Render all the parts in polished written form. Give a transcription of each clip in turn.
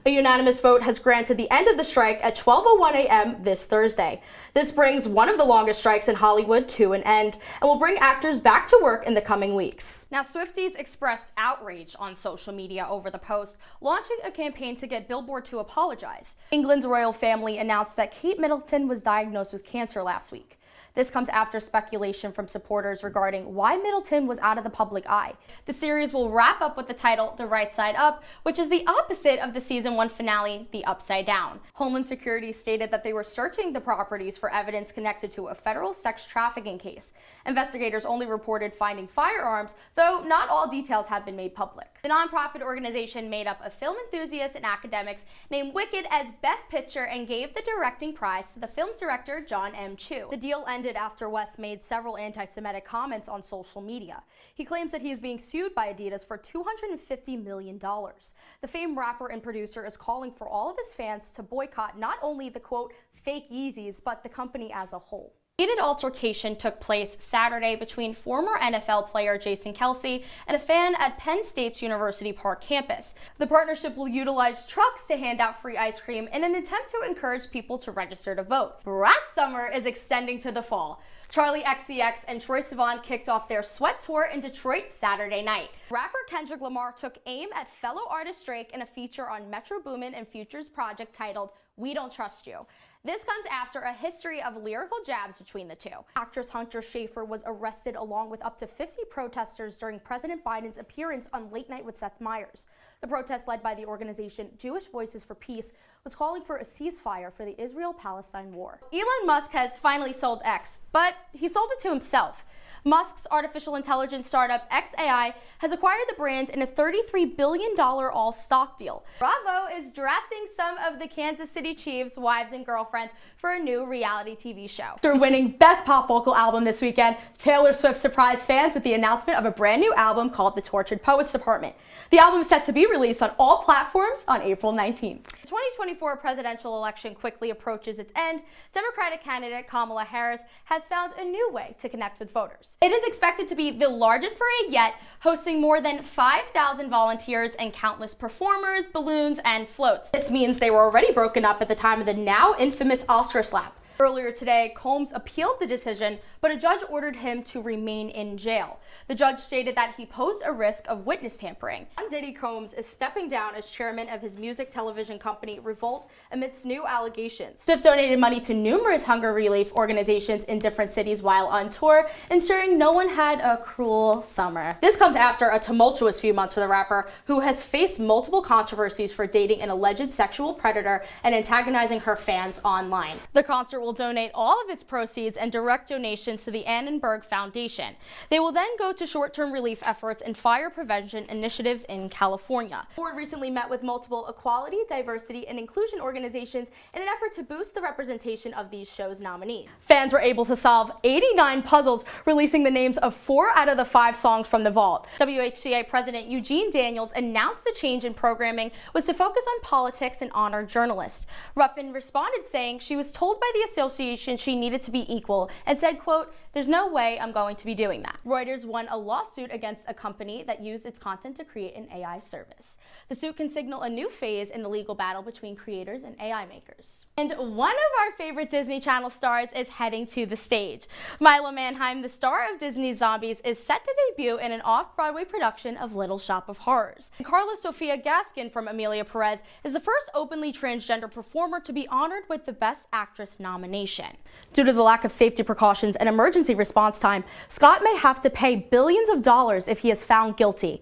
A unanimous vote has granted the end of the strike at 12:01 a.m. this Thursday. This brings one of the longest strikes in Hollywood to an end and will bring actors back to work in the coming weeks. Now, Swifties expressed outrage on social media over the post, launching a campaign to get Billboard to apologize. England's royal family announced that Kate Middleton was diagnosed with cancer last week. This comes after speculation from supporters regarding why Middleton was out of the public eye. The series will wrap up with the title The Right Side Up, which is the opposite of the season 1 finale, The Upside Down. Homeland Security stated that they were searching the properties for evidence connected to a federal sex trafficking case. Investigators only reported finding firearms, though not all details have been made public. The nonprofit organization made up of film enthusiasts and academics named Wicked as Best Picture and gave the directing prize to the film's director, John M. Chu. The deal ended after West made several anti-Semitic comments on social media. He claims that he is being sued by Adidas for $250 million. The famed rapper and producer is calling for all of his fans to boycott not only the, quote, fake Yeezys, but the company as a whole. A heated altercation took place Saturday between former NFL player Jason Kelce and a fan at Penn State's University Park campus. The partnership will utilize trucks to hand out free ice cream in an attempt to encourage people to register to vote. Brat Summer is extending to the fall. Charli XCX and Troye Sivan kicked off their Sweat Tour in Detroit Saturday night. Rapper Kendrick Lamar took aim at fellow artist Drake in a feature on Metro Boomin and Future's project titled We Don't Trust You. This comes after a history of lyrical jabs between the two. Actress Hunter Schafer was arrested along with up to 50 protesters during President Biden's appearance on Late Night with Seth Meyers. The protest, led by the organization Jewish Voices for Peace, was calling for a ceasefire for the Israel-Palestine war. Elon Musk has finally sold X, but he sold it to himself. Musk's artificial intelligence startup xAI has acquired the brand in a $33 billion all-stock deal. Bravo is drafting some of the Kansas City Chiefs' wives and girlfriends for a new reality TV show. After winning Best Pop Vocal Album this weekend, Taylor Swift surprised fans with the announcement of a brand new album called The Tortured Poets Department. The album is set to be released on all platforms on April 19th. The 2024 presidential election quickly approaches its end. Democratic candidate Kamala Harris has found a new way to connect with voters. It is expected to be the largest parade yet, hosting more than 5,000 volunteers and countless performers, balloons, and floats. This means they were already broken up at the time of the now infamous Oscar slap. Earlier today, Combs appealed the decision, but a judge ordered him to remain in jail. The judge stated that he posed a risk of witness tampering. Diddy Combs is stepping down as chairman of his music television company Revolt amidst new allegations. Swift donated money to numerous hunger relief organizations in different cities while on tour, ensuring no one had a cruel summer. This comes after a tumultuous few months for the rapper, who has faced multiple controversies for dating an alleged sexual predator and antagonizing her fans online. The concert will donate all of its proceeds and direct donations to the Annenberg Foundation. They will then go to short-term relief efforts and fire prevention initiatives in California. The board recently met with multiple equality, diversity, and inclusion organizations in an effort to boost the representation of these shows' nominees. Fans were able to solve 89 puzzles, releasing the names of 4 out of the 5 songs from the vault. WHCA President Eugene Daniels announced the change in programming was to focus on politics and honor journalists. Ruffin responded saying she was told by the association she needed to be equal and said, quote, "There's no way I'm going to be doing that." Reuters won a lawsuit against a company that used its content to create an AI service. The suit can signal a new phase in the legal battle between creators and AI makers. And one of our favorite Disney Channel stars is heading to the stage. Mila Manheim, the star of Disney's Zombies, is set to debut in an off-Broadway production of Little Shop of Horrors. And Carla Sofia Gaskin from Amelia Perez is the first openly transgender performer to be honored with the Best Actress nomination. Due to the lack of safety precautions and emergency response time, Scott may have to pay billions of dollars if he is found guilty.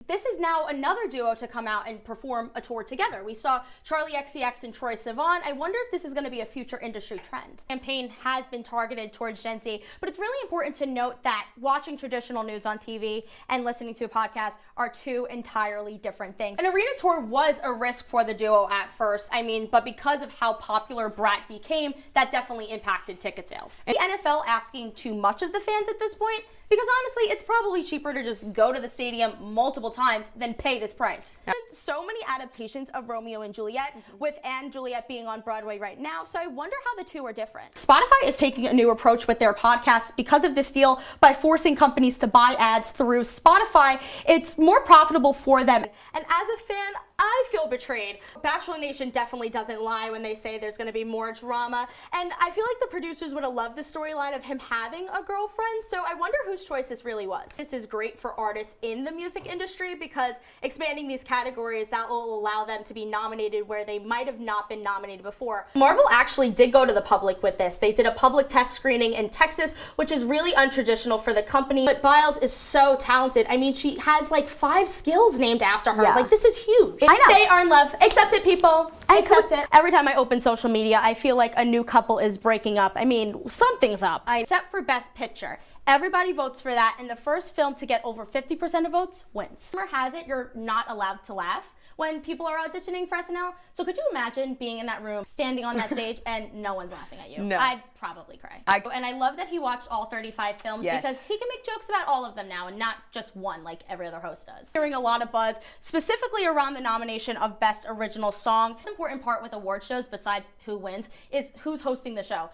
This is now another duo to come out and perform a tour together. We saw Charli XCX and Troye Sivan. I wonder if this is going to be a future industry trend. The campaign has been targeted towards Gen Z, but it's really important to note that watching traditional news on TV and listening to a podcast are two entirely different things. An arena tour was a risk for the duo at first, but because of how popular Brat became, that definitely impacted ticket sales. The NFL asking too much of the fans at this point? Because honestly, it's probably cheaper to just go to the stadium multiple times than pay this price. There's so many adaptations of Romeo and Juliet, with Anne Juliet being on Broadway right now, so I wonder how the two are different. Spotify is taking a new approach with their podcasts because of this deal by forcing companies to buy ads through Spotify. It's more profitable for them. And as a fan, I feel betrayed. Bachelor Nation definitely doesn't lie when they say there's going to be more drama, and I feel like the producers would have loved the storyline of him having a girlfriend, so I wonder whose choice this really was. This is great for artists in the music industry because expanding these categories, that will allow them to be nominated where they might have not been nominated before. Marvel actually did go to the public with this. They did a public test screening in Texas, which is really untraditional for the company, but Biles is so talented. I mean, she has like 5 skills named after her. Yeah. Like, this is huge. I know. They are in love. Accept it, people. Accept it. Every time I open social media, I feel like a new couple is breaking up. I mean, something's up. Except for Best Picture. Everybody votes for that, and the first film to get over 50% of votes wins. Rumor has it you're not allowed to laugh when people are auditioning for SNL. So could you imagine being in that room, standing on that stage, and no one's laughing at you? No. I'd probably cry. And I love that he watched all 35 films because he can make jokes about all of them now and not just one like every other host does. Hearing a lot of buzz, specifically around the nomination of Best Original Song. The important part with award shows, besides who wins, is who's hosting the show.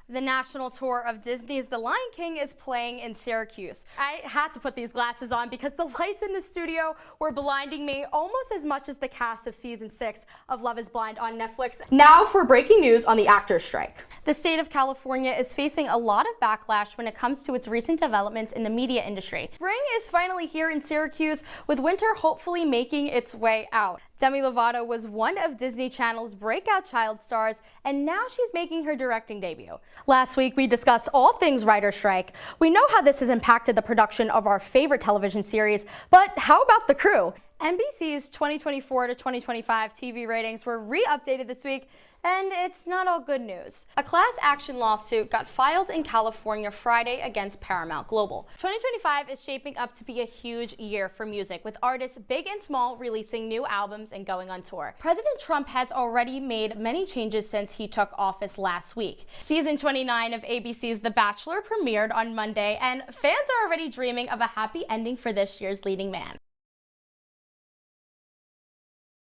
The national tour of Disney's The Lion King is playing in Syracuse. I had to put these glasses on because the lights in the studio were blinding me almost as much as the cast of season 6 of Love is Blind on Netflix. Now for breaking news on the actors' strike. The state of California is facing a lot of backlash when it comes to its recent developments in the media industry. Spring is finally here in Syracuse, with winter hopefully making its way out. Demi Lovato was one of Disney Channel's breakout child stars, and now she's making her directing debut. Last week, we discussed all things writer strike. We know how this has impacted the production of our favorite television series, but how about the crew? NBC's 2024 to 2025 TV ratings were re-updated this week, and it's not all good news. A class action lawsuit got filed in California Friday against Paramount Global. 2025 is shaping up to be a huge year for music, with artists big and small releasing new albums and going on tour. President Trump has already made many changes since he took office last week. Season 29 of ABC's The Bachelor premiered on Monday, and fans are already dreaming of a happy ending for this year's leading man.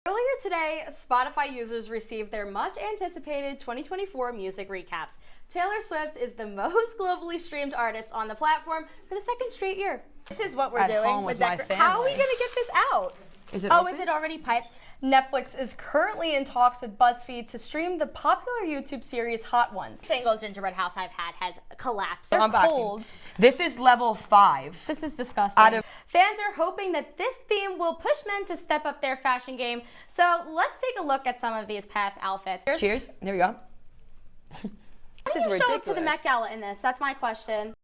Earlier today, Spotify users received their much-anticipated 2024 music recaps. Taylor Swift is the most globally streamed artist on the platform for the 2nd straight year. This is what we're At doing home with my How are we family. going to get this out? Is it Oh, open? is it already piped? Netflix is currently in talks with BuzzFeed to stream the popular YouTube series Hot Ones. Single gingerbread house I've had has collapsed. They're Unboxing. cold. This is level 5. This is disgusting. Out of- Fans are hoping that this theme will push men to step up their fashion game. So let's take a look at some of these past outfits. Cheers. There we go. This is How do you show ridiculous. up to the Met Gala in this? That's my question.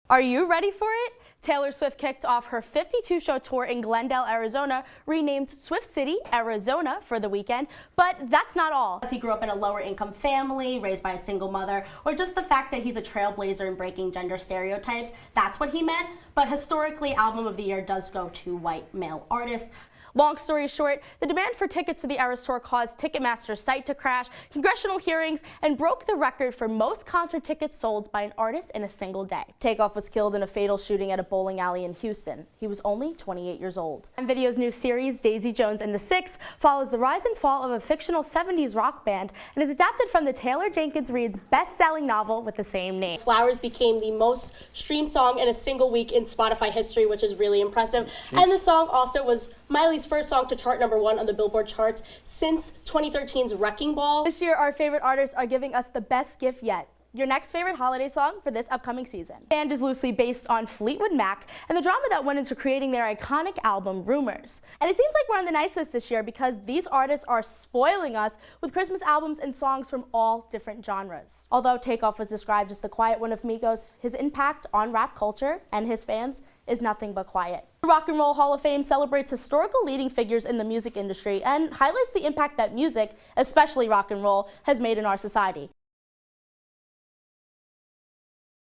Are you ready for it? Taylor Swift kicked off her 52-show tour in Glendale, Arizona, renamed Swift City, Arizona for the weekend. But that's not all. He grew up in a lower-income family, raised by a single mother, or just the fact that he's a trailblazer in breaking gender stereotypes. That's what he meant. But historically, Album of the Year does go to white male artists. Long story short, the demand for tickets to the Eras Tour caused Ticketmaster's site to crash, congressional hearings, and broke the record for most concert tickets sold by an artist in a single day. Takeoff was killed in a fatal shooting at a bowling alley in Houston. He was only 28 years old. And Video's new series, Daisy Jones and the Six, follows the rise and fall of a fictional 70s rock band and is adapted from the Taylor Jenkins Reid's best-selling novel with the same name. Flowers became the most streamed song in a single week in Spotify history, which is really impressive. Jeez. And the song also was Miley's first song to chart #1 on the Billboard charts since 2013's Wrecking Ball. This year, our favorite artists are giving us the best gift yet. Your next favorite holiday song for this upcoming season. The band is loosely based on Fleetwood Mac and the drama that went into creating their iconic album, Rumors. And it seems like we're on the nice list this year because these artists are spoiling us with Christmas albums and songs from all different genres. Although Takeoff was described as the quiet one of Migos, his impact on rap culture and his fans is nothing but quiet. The Rock and Roll Hall of Fame celebrates historical leading figures in the music industry and highlights the impact that music, especially rock and roll, has made in our society.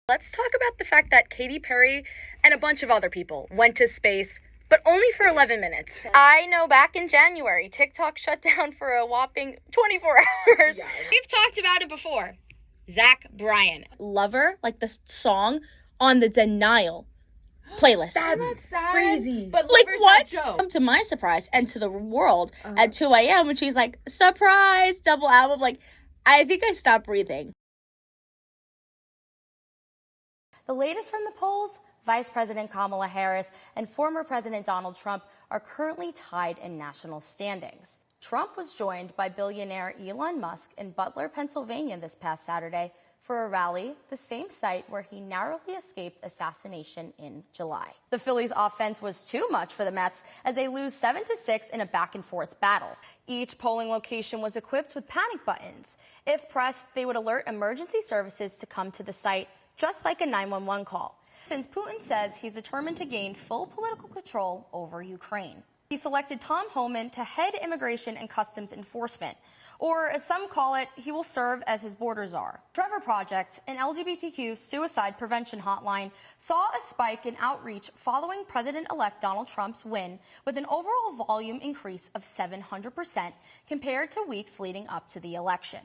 Let's talk about the fact that Katy Perry and a bunch of other people went to space, but only for 11 minutes. I know back in January, TikTok shut down for a whopping 24 hours. Yeah. We've talked about it before. Zach Bryan, Lover, like the song, on the Denial playlist. That's crazy. But like what? To my surprise and to the world at 2 a.m. when she's like, surprise, double album. Like, I think I stopped breathing. The latest from the polls, Vice President Kamala Harris and former President Donald Trump are currently tied in national standings. Trump was joined by billionaire Elon Musk in Butler, Pennsylvania this past Saturday for a rally, the same site where he narrowly escaped assassination in July. The Phillies' offense was too much for the Mets as they lose 7-6 in a back-and-forth battle. Each polling location was equipped with panic buttons. If pressed, they would alert emergency services to come to the site, just like a 911 call. Since Putin says he's determined to gain full political control over Ukraine. He selected Tom Homan to head Immigration and Customs Enforcement, or as some call it, he will serve as his border czar. Trevor Project, an LGBTQ suicide prevention hotline, saw a spike in outreach following President-elect Donald Trump's win, with an overall volume increase of 700% compared to weeks leading up to the election.